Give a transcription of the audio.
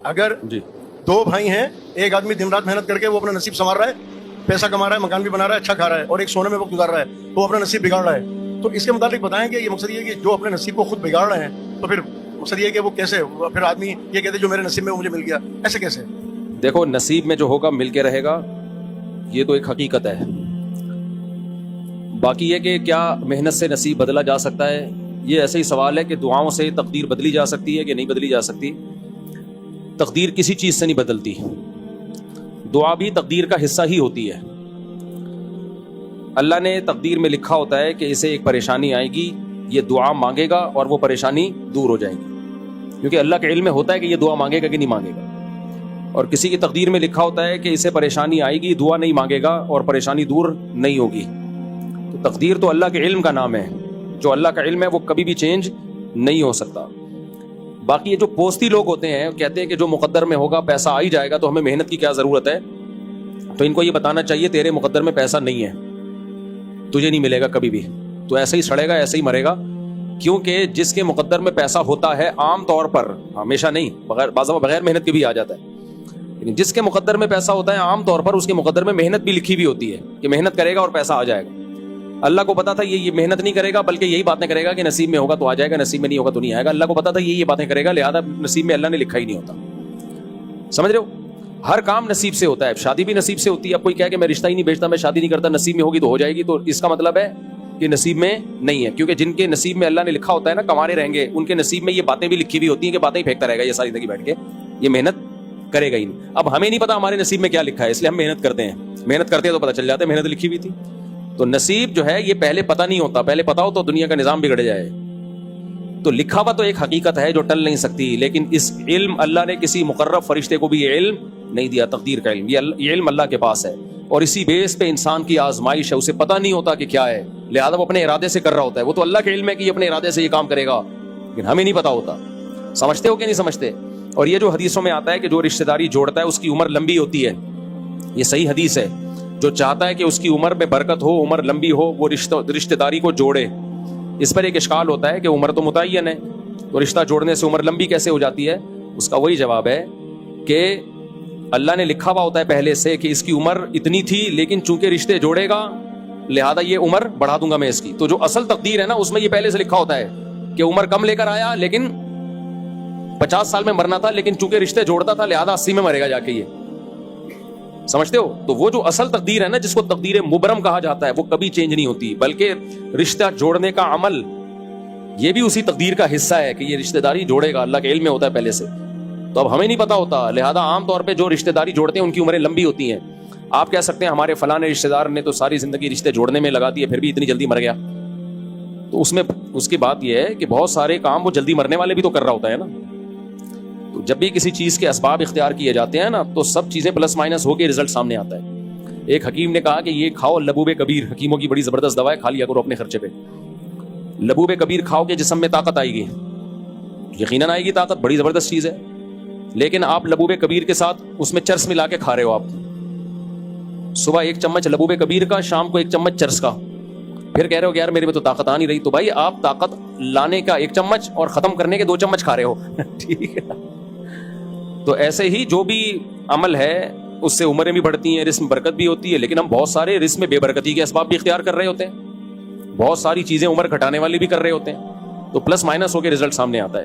اگر جی دو بھائی ہیں، ایک آدمی دن رات محنت کر کے وہ اپنا نصیب سنوار رہا ہے، پیسہ کما رہا ہے، مکان بھی بنا رہا ہے، اچھا کھا رہا ہے، اور ایک سونے میں وقت گزار رہا ہے، تو وہ اپنا نصیب بگاڑ رہا ہے، تو اس کے متعلق بتائیں کہ یہ مقصد یہ ہے کہ جو اپنے نصیب کو خود بگاڑ رہے ہیں تو پھر مقصد یہ ہے کہ وہ کیسے، پھر آدمی یہ کہتے جو میرے نصیب میں مجھے مل گیا، ایسے کیسے؟ دیکھو، نصیب میں جو ہوگا مل کے رہے گا، یہ تو ایک حقیقت ہے. باقی یہ کہ کیا محنت سے نصیب بدلا جا سکتا ہے، یہ ایسا ہی سوال ہے کہ دعاؤں سے تقدیر بدلی جا سکتی ہے کہ نہیں بدلی جا سکتی. تقدیر کسی چیز سے نہیں بدلتی، دعا بھی تقدیر کا حصہ ہی ہوتی ہے. اللہ نے تقدیر میں لکھا ہوتا ہے کہ اسے ایک پریشانی آئے گی، یہ دعا مانگے گا اور وہ پریشانی دور ہو جائے گی، کیونکہ اللہ کے علم میں ہوتا ہے کہ یہ دعا مانگے گا کہ نہیں مانگے گا. اور کسی کی تقدیر میں لکھا ہوتا ہے کہ اسے پریشانی آئے گی، دعا نہیں مانگے گا اور پریشانی دور نہیں ہوگی. تو تقدیر تو اللہ کے علم کا نام ہے، جو اللہ کا علم ہے وہ کبھی بھی چینج نہیں ہو سکتا. باقی یہ جو پوستی لوگ ہوتے ہیں، کہتے ہیں کہ جو مقدر میں ہوگا پیسہ آ ہی جائے گا، تو ہمیں محنت کی کیا ضرورت ہے. تو ان کو یہ بتانا چاہیے تیرے مقدر میں پیسہ نہیں ہے، تجھے نہیں ملے گا کبھی بھی، تو ایسے ہی سڑے گا، ایسے ہی مرے گا. کیونکہ جس کے مقدر میں پیسہ ہوتا ہے عام طور پر، ہمیشہ نہیں، بغیر محنت کے بھی آ جاتا ہے، لیکن جس کے مقدر میں پیسہ ہوتا ہے عام طور پر اس کے مقدر میں محنت بھی لکھی ہوئی ہوتی ہے کہ محنت کرے گا اور پیسہ آ جائے گا. اللہ کو پتا تھا یہ محنت نہیں کرے گا، بلکہ یہی باتیں کرے گا کہ نصیب میں ہوگا تو آ جائے گا، نصیب میں نہیں ہوگا تو نہیں آئے گا. اللہ کو پتا تھا یہ باتیں کرے گا، لہذا نصیب میں اللہ نے لکھا ہی نہیں ہوتا. سمجھ رہے ہو؟ ہر کام نصیب سے ہوتا ہے، شادی بھی نصیب سے ہوتی ہے. اب کوئی کہے کہ میں رشتہ ہی نہیں بیچتا، میں شادی نہیں کرتا، نصیب میں ہوگی تو ہو جائے گی، تو اس کا مطلب ہے کہ نصیب میں نہیں ہے. کیونکہ جن کے نصیب میں اللہ نے لکھا ہوتا ہے نا کمانے رہیں گے، ان کے نصیب میں یہ باتیں بھی لکھی ہوئی ہوتی ہیں کہ باتیں ہی پھینکتا رہے گا یہ ساری زندگی بیٹھ کے، یہ محنت کرے گا ہی نہیں. اب ہمیں نہیں پتا ہمارے نصیب میں کیا لکھا ہے، اس لیے ہم محنت کرتے ہیں. محنت کرتے ہیں تو پتہ چل جاتا ہے محنت لکھی ہوئی تھی. تو نصیب جو ہے یہ پہلے پتہ نہیں ہوتا، پہلے پتا ہو تو دنیا کا نظام بگڑ جائے. تو لکھا ہوا تو ایک حقیقت ہے جو ٹل نہیں سکتی، لیکن اس علم اللہ نے کسی مقرب فرشتے کو بھی یہ علم نہیں دیا، تقدیر کا علم. یہ علم اللہ کے پاس ہے، اور اسی بیس پہ انسان کی آزمائش ہے. اسے پتہ نہیں ہوتا کہ کیا ہے، لہذا وہ اپنے ارادے سے کر رہا ہوتا ہے. وہ تو اللہ کے علم ہے کہ یہ اپنے ارادے سے یہ کام کرے گا، لیکن ہمیں نہیں پتا ہوتا. سمجھتے ہو کہ نہیں سمجھتے؟ اور یہ جو حدیثوں میں آتا ہے کہ جو رشتہ داری جوڑتا ہے اس کی عمر لمبی ہوتی ہے، یہ صحیح حدیث ہے. جو چاہتا ہے کہ اس کی عمر میں برکت ہو، عمر لمبی ہو، وہ رشتہ داری کو جوڑے. اس پر ایک اشکال ہوتا ہے کہ عمر تو متعین ہے، تو رشتہ جوڑنے سے عمر لمبی کیسے ہو جاتی ہے؟ اس کا وہی جواب ہے کہ اللہ نے لکھا ہوا ہوتا ہے پہلے سے کہ اس کی عمر اتنی تھی، لیکن چونکہ رشتے جوڑے گا لہذا یہ عمر بڑھا دوں گا میں اس کی. تو جو اصل تقدیر ہے نا اس میں یہ پہلے سے لکھا ہوتا ہے کہ عمر کم لے کر آیا، لیکن 50 سال میں مرنا تھا، لیکن چونکہ رشتے جوڑتا تھا لہذا 80 میں مرے گا جا کے. یہ سمجھتے ہو؟ تو وہ جو اصل تقدیر ہے نا جس کو تقدیر مبرم کہا جاتا ہے، وہ کبھی چینج نہیں ہوتی، بلکہ رشتہ جوڑنے کا عمل یہ بھی اسی تقدیر کا حصہ ہے کہ یہ رشتہ داری جوڑے گا. اللہ کے علم میں ہوتا ہے پہلے سے، تو اب ہمیں نہیں پتا ہوتا، لہذا عام طور پہ جو رشتہ داری جوڑتے ہیں ان کی عمریں لمبی ہوتی ہیں. آپ کہہ سکتے ہیں ہمارے فلاں رشتہ دار نے تو ساری زندگی رشتے جوڑنے میں لگا دی ہے، پھر بھی اتنی جلدی مر گیا. تو اس میں اس کی بات یہ ہے کہ بہت سارے کام وہ جلدی مرنے والے بھی تو کر رہا ہوتا ہے نا. تو جب بھی کسی چیز کے اسباب اختیار کیے جاتے ہیں نا تو سب چیزیں پلس مائنس ہو کے رزلٹ سامنے آتا ہے. ایک حکیم نے کہا کہ یہ کھاؤ لبوب کبیر، حکیموں کی بڑی زبردست دوا ہے، کھا لیا کرو اپنے خرچے پہ. لبوب کبیر کھاؤ گے جسم میں طاقت آئے گی، یقیناً آئے گی طاقت، بڑی زبردست چیز ہے. لیکن آپ لبوب کبیر کے ساتھ اس میں چرس ملا کے کھا رہے ہو. آپ صبح 1 چمچ لبوب کبیر کا، شام کو 1 چمچ چرس کا، پھر کہہ رہے ہو کہ یار میرے میں تو طاقت آ نہیں رہی. تو بھائی آپ طاقت لانے کا 1 چمچ اور ختم کرنے کے 2 چمچ کھا رہے ہو. ٹھیک ہے؟ تو ایسے ہی جو بھی عمل ہے اس سے عمریں بھی بڑھتی ہیں، رزق میں برکت بھی ہوتی ہے، لیکن ہم بہت سارے رزق میں بے برکتی کے اسباب بھی اختیار کر رہے ہوتے ہیں، بہت ساری چیزیں عمر گھٹانے والی بھی کر رہے ہوتے ہیں. تو پلس مائنس ہو کے رزلٹ سامنے آتا ہے.